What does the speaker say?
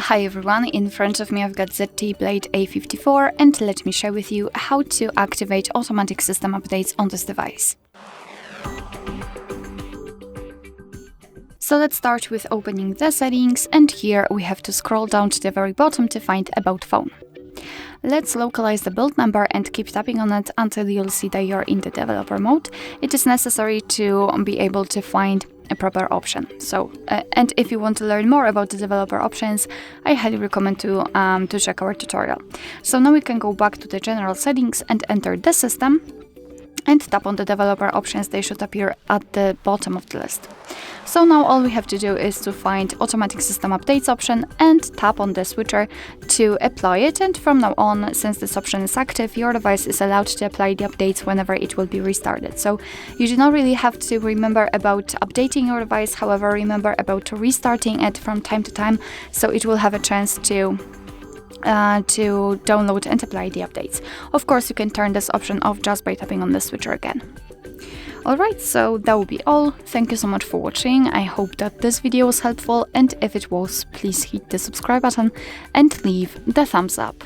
Hi everyone, in front of me I've got ZTE Blade A54 and let me share with you how to activate automatic system updates on this device. So let's start with opening the settings, and here we have to scroll down to the very bottom to find About Phone. Let's localize the build number and keep tapping on it until you'll see that you're in the developer mode. It is necessary to be able to find a proper option. And if you want to learn more about the developer options, I highly recommend to check our tutorial. So now we can go back to the general settings and enter the system and tap on the developer options. They should appear at the bottom of the list. So now all we have to do is to find automatic system updates option and tap on the switcher to apply it, and from now on, since this option is active, your device is allowed to apply the updates whenever it will be restarted. So you do not really have to remember about updating your device, however, remember about restarting it from time to time, so it will have a chance to download and apply the updates. Of course, you can turn this option off just by tapping on the switcher again. Alright, so that will be all. Thank you so much for watching. I hope that this video was helpful, and if it was, please hit the subscribe button and leave the thumbs up.